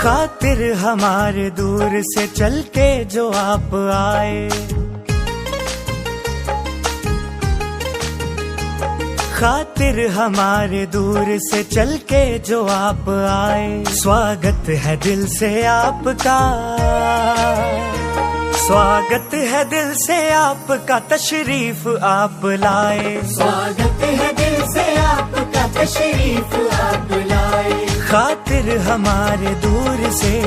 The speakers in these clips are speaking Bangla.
खातिर हमारे दूर से चल के जो आप आए, खातिर हमारे दूर से चल के जो आप आए। स्वागत है दिल से आपका, स्वागत है दिल से आपका, तशरीफ आप लाए। स्वागत है दिल से आपका, तशरीफ आप लाए। खातिर हमारे दूर से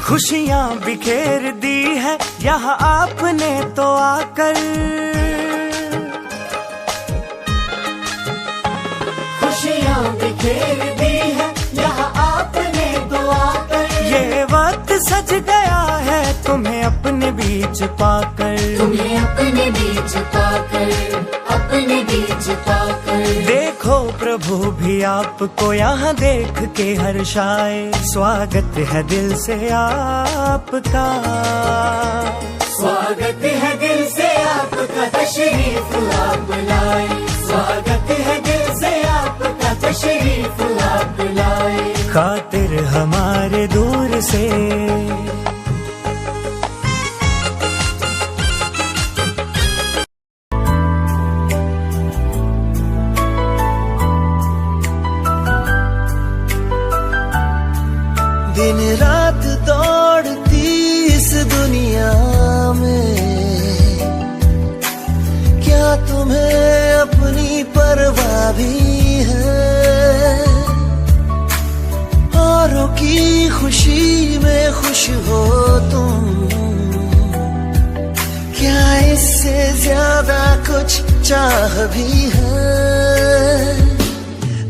खुशियाँ बिखेर दी है यहाँ आपने तो आकर, खुशियाँ बिखेर दी है यहाँ आपने तो आकर। ये वक्त सज गया है तुम्हें अपने बीच पाकर, तुम्हें अपने बीच पाकर, अपने बीच पाकर। देखो प्रभु भी आपको यहाँ देख के हर्षाए। स्वागत है दिल से आपका, स्वागत है दिल से आपका, तशरीफ आप लाए। स्वागत है दिल से आपका, तशरीफ आप लाए। खातिर हमारे दूर से दिन रात दौड़ती इस दुनिया में, क्या तुम्हें अपनी परवाह भी है? औरों की खुशी में खुश हो तुम, क्या इससे ज्यादा कुछ चाह भी है?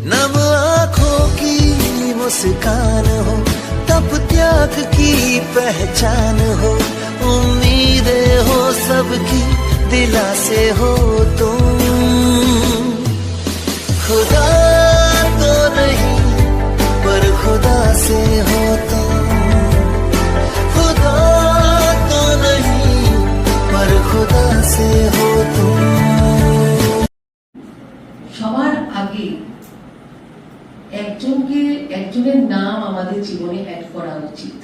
नम आँखों की मुस्कान हो, तब त्याग की पहचान हो, उम्मीदें हो सबकी दिलासे हो तुम। खुदा तो नहीं पर खुदा से हो तुम, खुदा तो नहीं पर खुदा से हो तुम। সবার আগে একজনের নাম আমাদের জীবনে অ্যাড করা উচিত।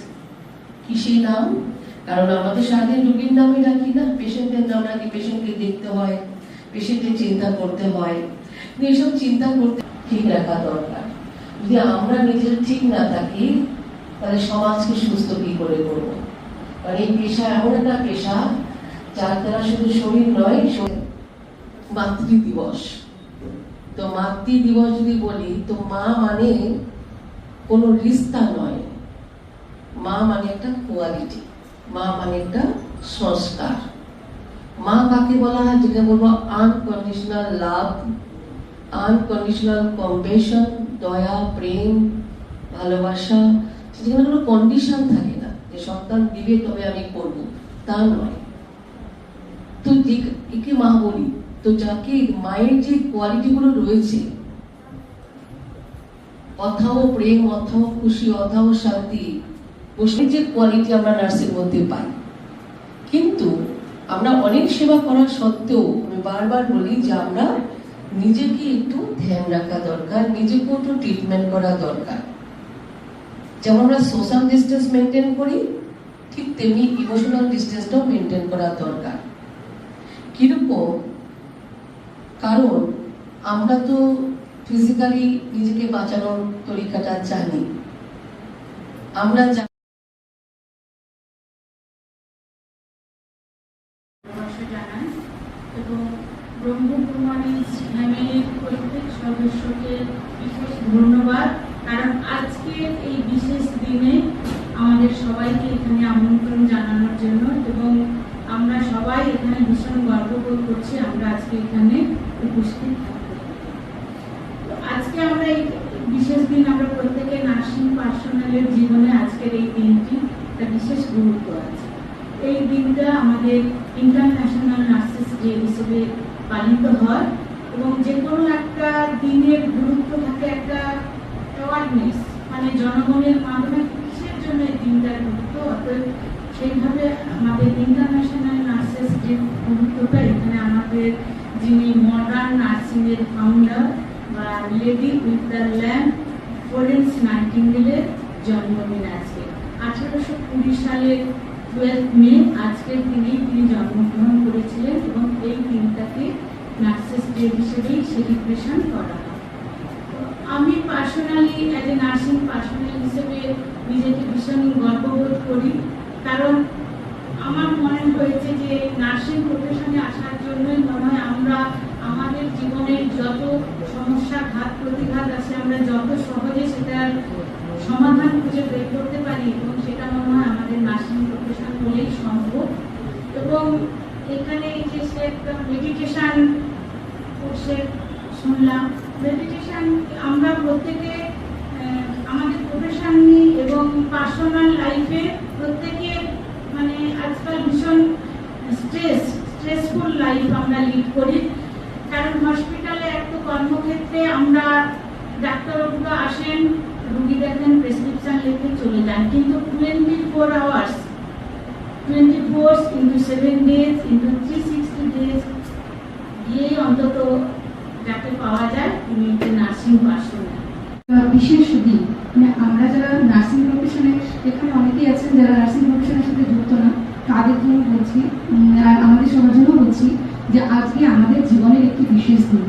কি সেই নাম? কারণ আমাদের সারাদিন রোগীর নামই রাখি না, পেশেন্টের নাম রাখি, পেশেন্টকে দেখতে হয়, পেশেন্টের চিন্তা করতে হয়। এইসব চিন্তা করতে ঠিক রাখা দরকার। যদি আমরা নিজেরা ঠিক না থাকি তাহলে সমাজকে সুস্থ কি করে করবো? কারণ এই পেশা এমন একটা পেশা যার দ্বারা শুধু শরীর নয়, মাতৃ দিবস। তো মাতৃ দিবস যদি বলি তো মা মানে কোনো রিস্তা নয়, মা মানে একটা কোয়ালিটি, মা মানে একটা সংস্কার। মা কাকে বলা হয়? যেটা বলবো আনকন্ডিশনাল লাভ, আনকন্ডিশনাল কম্পেশন, দয়া, প্রেম, ভালোবাসা। সেখানে কোনো কন্ডিশন থাকে না যে সন্তান দিবে তবে আমি করবো, তা নয়। তো একে মা বলি। তো যাকে মায়ের যে কোয়ালিটি গুলো রয়েছে, অথাও প্রেম, অথাও খুশি, অথাও শান্তি, যে কোয়ালিটি আমরা নার্সের মধ্যে পাই। কিন্তু আমরা অনেক সেবা করা সত্ত্বেও আমি বারবার বলি যে আমরা নিজেকে একটু ধ্যান রাখা দরকার, নিজেকে একটু ট্রিটমেন্ট করা দরকার। যেমন আমরা সোশ্যাল ডিস্টেন্স মেনটেন করি, ঠিক তেমনি ইমোশনাল ডিস্টেন্সটাও মেনটেন করা দরকার। কিরকম? কারণ আমরা তো ফিজিক্যালি নিজেকে বাঁচানোর তরিকাটা জানি, আমরা এবং ব্রহ্মকুমারীজ ফ্যামিলির প্রত্যেক সদস্যকে বিশেষ ধন্যবাদ। কারণ আজকের এই বিশেষ দিনে আমাদের সবাইকে এখানে আমন্ত্রণ জানানোর জন্য, এবং আমরা সবাই এখানে ভীষণ গর্ববোধ করছি আমরা আজকে এখানে উপস্থিত থাকতে। আজকে আমরা এই বিশেষ দিন, আমরা প্রত্যেকে নার্সিং পার্সোনালের জীবনে আজকের এই দিনটি একটা বিশেষ গুরুত্ব আছে। এই দিনটা আমাদের ইন্টারন্যাশনাল নার্সেস ডে হিসেবে পালিত হয় এবং যে কোনো একটা দিনের গুরুত্ব থাকে একটা অ্যাওয়ারনেস, মানে জনগণের মাধ্যমে কিসের জন্য এই দিনটার গুরুত্ব, অতএব সেইভাবে আমাদের ইন্টারন্যাশনাল নার্সেস যে গুরুত্বটা এখানে আমাদের যিনি মডার্ন নার্সিং এর ফাউন্ডার বা lady with the lamp Florence নাইটিঙ্গেলের জন্মদিন আজকে 1820 সালের 12 মে আজকের দিনেই তিনি জন্মগ্রহণ করেছিলেন এবং এই দিনটাকে নার্সেস ডে হিসেবেই সেলিব্রেশন করা হয়। আমি personally as a nursing personal হিসেবে নিজেকে ভীষণ গর্ববোধ করি, কারণ আমার মনে হয়েছে যে নার্সিং প্রফেশনে আসার জন্যই মনে হয় আমরা আমাদের জীবনের যত সমস্যা ঘাত প্রতিঘাত আছে আমরা যত সহজে সেটার সমাধান খুঁজে বের করতে পারি এবং সেটা মনে হয় আমাদের নার্সিং প্রফেশন বলেই সম্ভব। এবং এখানে যে সে একটা মেডিটেশন কোর্সের শুনলাম, মেডিটেশন আমরা প্রত্যেকে আমাদের প্রফেশন এবং পার্সোনাল লাইফে প্রত্যেকে মানে আজকাল ভীষণ স্ট্রেসফুল লাইফ আমরা লিড করি, কারণ হসপিটালে একটা কর্মক্ষেত্রে আমরা ডাক্তারবাবুরা আসেন, রুগী দেখেন, প্রেসক্রিপশন লিখে চলে যান, কিন্তু 24 hours 24 into 7 days into 360 days গিয়ে অন্তত যাকে পাওয়া যায় তিনি একটি নার্সিং পার্সোনাল। বিশেষ দিন, মানে আমরা যারা নার্সিং প্রফেশনে এখানে অনেকেই আছেন যারা নার্সিং প্রফেশনের সাথে যুক্ত না, তাদের জন্য বলছি আর আমাদের সবার জন্য বলছি যে আজকে আমাদের জীবনের একটি বিশেষ দিন।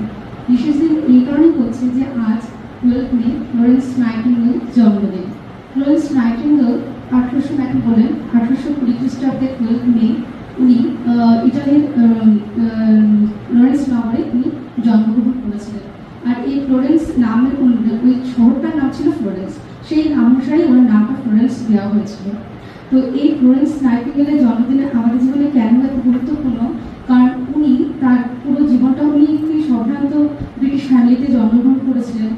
বিশেষ দিন এই কারণেই হচ্ছে যে আজ 12 মে ফ্লোরেন্স নাইটিঙ্গেল জন্মদিন। ফ্লোরেন্স নাইটিঙ্গেল 1820 খ্রিস্টাব্দে 12 মে উনি ইটালির ফ্লোরেন্স নগরে উনি জন্মগ্রহণ করেছিলেন। আর এই ফ্লোরেন্স নামের ওই শহরটার নাম ছিল ফ্লোরেন্স, সেই নাম অনুসারে ওনার নামটা ফ্লোরেন্স দেওয়া হয়েছিল। তো এই ফ্লোরেন্স নাইটিঙ্গেলের জন্মদিনে আমাদের জীবনে কেন এত গুরুত্বপূর্ণ, কারণ উনি তার পুরো জীবনটা উনি একটি সম্ভ্রান্ত ব্রিটিশ ফ্যামিলিতে জন্মগ্রহণ করেছিলেন।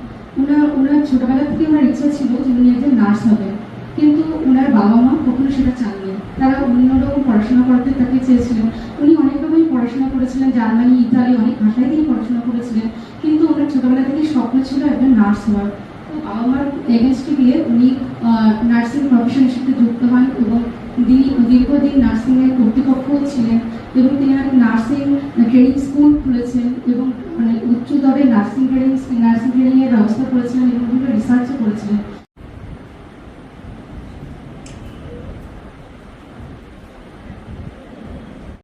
ওনার ছোটবেলা থেকে ওনার ইচ্ছা ছিল যে উনি একজন নার্স হবেন, কিন্তু ওনার বাবা মা কখনো সেটা চাননি, তারা অন্যরকম পড়াশোনা করাতে তাকে চেয়েছিলেন। উনি অনেক রকমই পড়াশোনা করেছিলেন, জার্মানি, ইতালি, অনেক ভাষায় তিনি পড়াশোনা করেছিলেন, কিন্তু ওনার ছোটবেলা থেকেই স্বপ্ন ছিল একজন নার্স হওয়ার। তো বাবা মার এগেনস্টে গিয়ে উনি নার্সিং প্রফেশনের সাথে যুক্ত হন এবং তিনি দীর্ঘদিন নার্সিংয়ের কর্তৃপক্ষ ছিলেন এবং তিনি নার্সিং ট্রেনিং স্কুল খুলেছেন এবং মানে উচ্চতরে নার্সিং ট্রেনিংয়ের ব্যবস্থা করেছিলেন এবং বিভিন্ন রিসার্চও